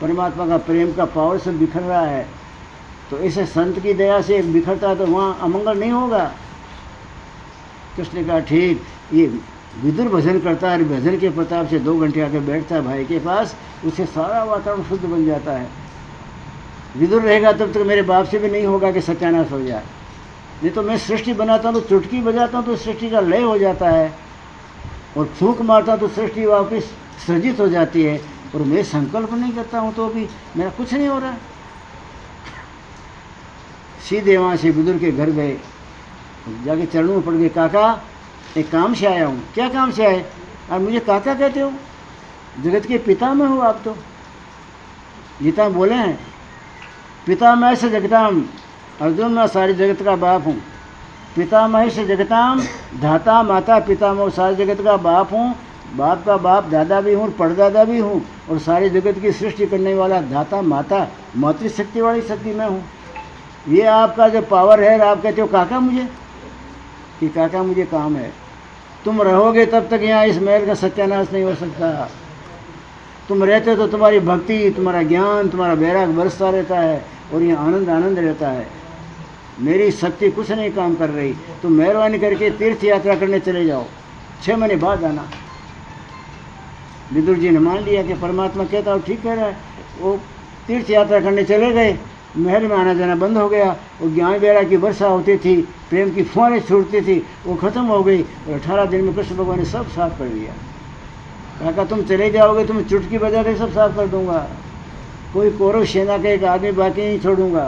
परमात्मा का प्रेम का पावर सब बिखर रहा है। तो इसे संत की दया से बिखरता है तो वहाँ अमंगल नहीं होगा। कृष्ण ने कहा ठीक, ये विदुर भजन करता है, भजन के प्रताप से 2 घंटे आके बैठता है भाई के पास, उससे सारा वातावरण शुद्ध बन जाता है। विदुर रहेगा तब तक मेरे बाप से भी नहीं होगा कि सत्यानाश हो जाए। नहीं तो मैं सृष्टि बनाता हूँ तो चुटकी बजाता हूँ तो सृष्टि का लय हो जाता है, और फूंक मारता हूँ तो सृष्टि वापस सृजित हो जाती है। और मैं संकल्प नहीं करता हूँ तो भी मेरा कुछ नहीं हो रहा। सीधे वहाँ से विदुर के घर गए, जाके चरणों में पड़ गए, काका एक काम से आया हूँ। क्या काम से आए? आप मुझे काका कहते हो, जगत के पिता में हो आप तो। गीता बोले हैं पितामह से जगताम, अर्जुन मैं सारी जगत का बाप हूँ। पितामह से जगताम, धाता माता पितामह, सारी जगत का बाप हूँ, बाप का बाप दादा भी हूँ, परदादा भी हूँ, और सारी जगत की सृष्टि करने वाला धाता माता मातृशक्ति वाली शक्ति मैं हूँ। ये आपका जो पावर है, आप कहते हो काका मुझे, कि काका मुझे काम है। तुम रहोगे तब तक यहाँ इस महल का सत्यानाश नहीं हो सकता। तुम रहते तो तुम्हारी भक्ति, तुम्हारा ज्ञान, तुम्हारा वैराग बरसता रहता है, और यहाँ आनंद आनंद रहता है। मेरी शक्ति कुछ नहीं काम कर रही। तुम मेहरबानी करके तीर्थ यात्रा करने चले जाओ, 6 महीने बाद आना। विदुर जी ने मान लिया कि परमात्मा कहता हो ठीक कह रहा है। वो तीर्थ यात्रा करने चले गए, महल में आना जाना बंद हो गया। वो ज्ञान वैराग की वर्षा होती थी, प्रेम की फुहारें छूटती थी, वो खत्म हो गई। और 18 दिन में कृष्ण भगवान ने सब साफ कर दिया। कहा तुम चले जाओगे, तुम चुटकी बजा के सब साफ कर दूंगा। कोई कौरव सेना का एक आदमी बाकी नहीं छोड़ूंगा,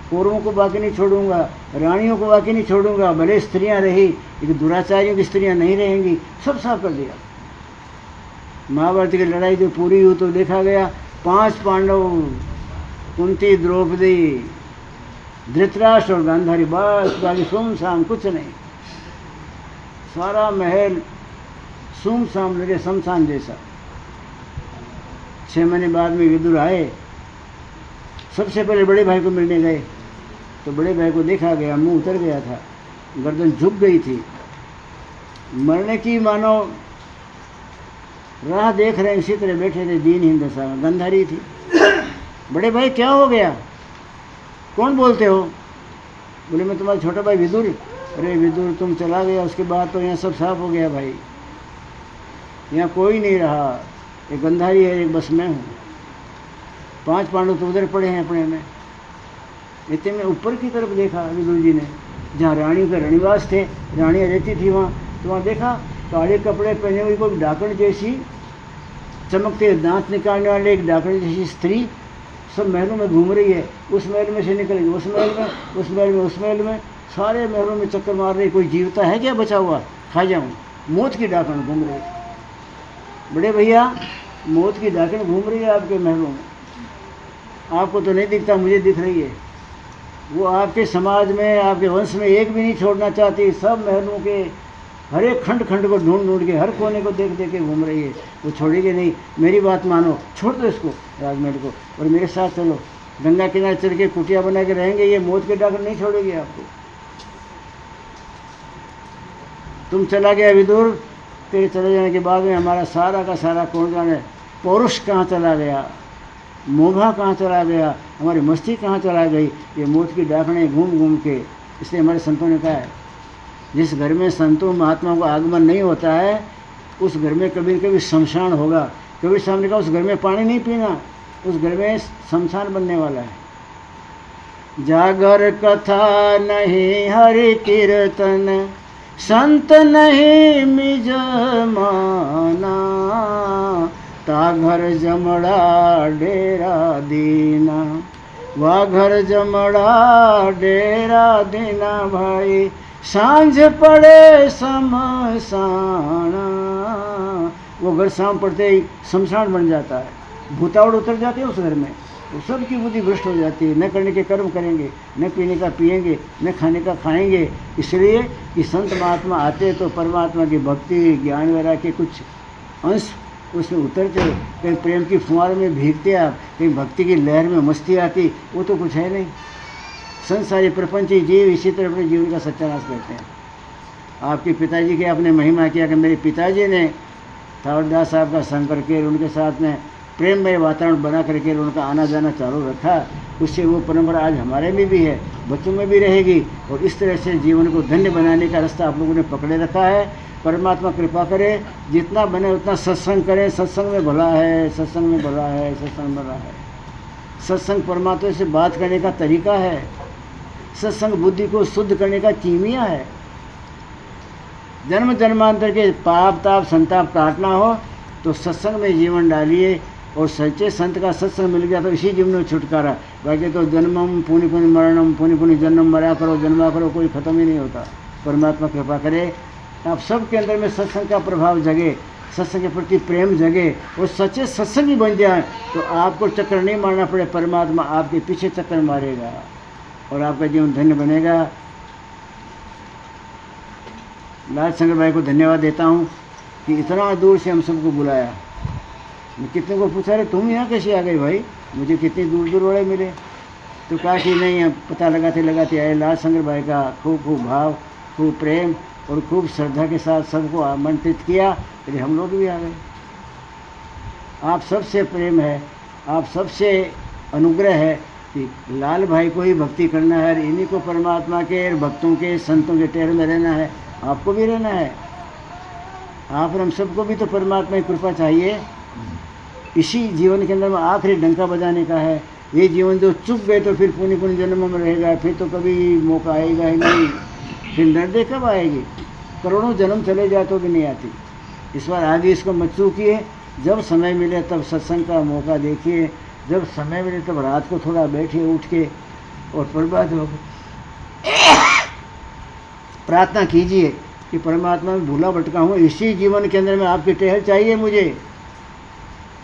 कौरवों को बाकी नहीं छोड़ूंगा, रानियों को बाकी नहीं छोड़ूंगा। भले स्त्रियां रही, लेकिन दुराचारियों की स्त्रियां नहीं रहेंगी। सब साफ कर दिया। महाभारत की लड़ाई जो पूरी हुई तो देखा गया 5 पांडव, कुंती, द्रौपदी, धृतराष्ट्र और गांधारी, बस बाकी सुमसाम कुछ नहीं। सारा महल सुमसाम लगे, शमशान जैसा। 6 महीने बाद में विदुर आए। सबसे पहले बड़े भाई को मिलने गए तो बड़े भाई को देखा गया, मुंह उतर गया था, गर्दन झुक गई थी, मरने की मानो राह देख रहे हैं, इसी तरह बैठे थे, दीनहीन दशा में। गंधारी थी। बड़े भाई क्या हो गया, कौन बोलते हो? बोले मैं तुम्हारा छोटा भाई विदुर। अरे विदुर तुम चला गया, उसके बाद तो यहाँ सब साफ हो गया भाई, यहाँ कोई नहीं रहा। एक गंधारी है, एक बस मैं हूँ। 5 पांडव तो उधर पड़े हैं अपने में। इतने में ऊपर की तरफ देखा विदुर जी ने, जहाँ रानियों के रनिवास थे, रानियाँ रहती थी वहाँ। तो वहाँ देखा काले कपड़े पहने हुई कोई डाकण जैसी, चमकते दांत निकालने वाले एक डाकण जैसी स्त्री सब महलों में घूम रही है। उस महल में से निकल गई उस महल में, उस महल में, उस महल में, सारे महलों में चक्कर मार रही। कोई जीवता है क्या बचा हुआ, खा जाऊँ? मौत की डाकण घूम रही। बड़े भैया मौत की डाकण घूम रही है आपके महलों में। आपको तो नहीं दिखता, मुझे दिख रही है। वो आपके समाज में, आपके वंश में एक भी नहीं छोड़ना चाहती। सब महलों के हर एक खंड खंड को ढूंढ ढूंढ के, हर कोने को देख देख के घूम रही है। वो छोड़ेगी नहीं। मेरी बात मानो, छोड़ दो इसको, राजमहल को, और मेरे साथ चलो। गंगा किनारे चल के कुटिया बना के रहेंगे, ये मौत के डाकण नहीं छोड़ेगी आपको। तुम चला गया विदुर, तेरे चले जाने के बाद में हमारा सारा का सारा कौन जाने पौरुष कहाँ चला गया, मोभा कहाँ चला गया, हमारी मस्ती कहाँ चला गई, ये मौत की डाकणें घूम घूम के। इसलिए हमारे संतों ने कहा है जिस घर में संतों महात्माओं का आगमन नहीं होता है उस घर में कभी न कभी शमशान होगा। कभी सामने का उस घर में पानी नहीं पीना, उस घर में शमशान बनने वाला है। जागर कथा नहीं हरि कीर्तन, संत नहीं मिज माना, ता घर जमड़ा डेरा दीना, वा घर जमड़ा डेरा दीना भाई, सांझ पड़े शमशाना। वो घर शाम पड़ते ही शमशान बन जाता है, भूतावड़ उतर जाती है उस घर में, तो सबकी बुद्धि भ्रष्ट हो जाती है। न करने के कर्म करेंगे, न पीने का पिएंगे, न खाने का खाएंगे। इसलिए कि संत महात्मा आते तो परमात्मा की भक्ति ज्ञान वगैरह के कुछ अंश उसमें उतरते, कहीं प्रेम की फुहार में भीगते आप, कहीं भक्ति की लहर में मस्ती आती, वो तो कुछ है नहीं। संसारी प्रपंची जीव इसी तरह अपने जीवन का सत्यानाश करते हैं। आपके पिताजी के आपने महिमा किया कि मेरे पिताजी ने ठाकुरदास साहब का संग करके उनके साथ में प्रेममय वातावरण बना करके उनका आना जाना चालू रखा, उससे वो परंपरा आज हमारे में भी है, बच्चों में भी रहेगी। और इस तरह से जीवन को धन्य बनाने का रास्ता आप लोगों ने पकड़े रखा है। परमात्मा कृपा करे, जितना बने उतना सत्संग करें। सत्संग में भला है, सत्संग में भला है, सत्संग में भला है। सत्संग परमात्मा से बात करने का तरीका है। सत्संग बुद्धि को शुद्ध करने का कीमिया है। जन्म जन्मांतर के पाप ताप संताप काटना हो तो सत्संग में जीवन डालिए, और सच्चे संत का सत्संग मिल गया तो इसी जीवन में छुटकारा। बाकी तो जन्मम पुनि पुनि मरणम, पुनि पुनि जन्म मरा करो, जन्मा करो, कोई ख़त्म ही नहीं होता। परमात्मा कृपा करे आप सबके अंदर में सत्संग का प्रभाव जगे, सत्संग के प्रति प्रेम जगे, और सच्चे सत्संगी बन जाए तो आपको चक्कर नहीं मारना पड़े, परमात्मा आपके पीछे चक्कर मारेगा और आपका जीवन धन्य बनेगा। लाल शंकर भाई को धन्यवाद देता हूँ कि इतना दूर से हम सबको बुलाया। मैं कितने को पूछा रहे तुम यहाँ कैसे आ गए भाई, मुझे कितने दूर दूर वाले मिले, तो कहा कि नहीं अब पता लगाते लगाते आए। लाल शंकर भाई का खूब खूब भाव, खूब प्रेम और खूब श्रद्धा के साथ सबको आमंत्रित किया, फिर हम लोग भी आ गए। आप सबसे प्रेम है, आप सबसे अनुग्रह है कि लाल भाई को ही भक्ति करना है, इन्हीं को परमात्मा के भक्तों के संतों के टेर में रहना है। आपको भी रहना है, आप और हम सबको भी तो परमात्मा की कृपा चाहिए। इसी जीवन के अंदर में आखिरी डंका बजाने का है। ये जीवन जो चुक गए तो फिर पुनि पुनि जन्म में रहेगा, फिर तो कभी मौका आएगा ही नहीं। फिर नर्दे कब आएगी, करोड़ों जन्म चले जाए तो भी नहीं आती। इस बार आगे इसको मत चूकिए, जब समय मिले तब सत्संग का मौका देखिए, जब समय मिले तब रात को थोड़ा बैठिए उठ के और परमात्मा प्रार्थना कीजिए कि परमात्मा में भूला भटका हूँ, इसी जीवन के अंदर में आपकी टहल चाहिए मुझे,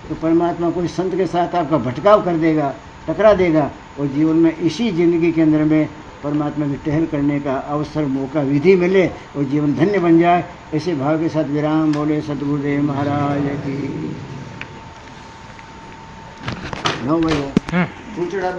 तो परमात्मा कोई संत के साथ आपका भटकाव कर देगा, टकरा देगा, और जीवन में इसी ज़िंदगी के अंदर में परमात्मा की टहल करने का अवसर मौका विधि मिले और जीवन धन्य बन जाए। ऐसे भाव के साथ विराम बोले सतगुरुदेव महाराज की। नो भाई पूछ रहा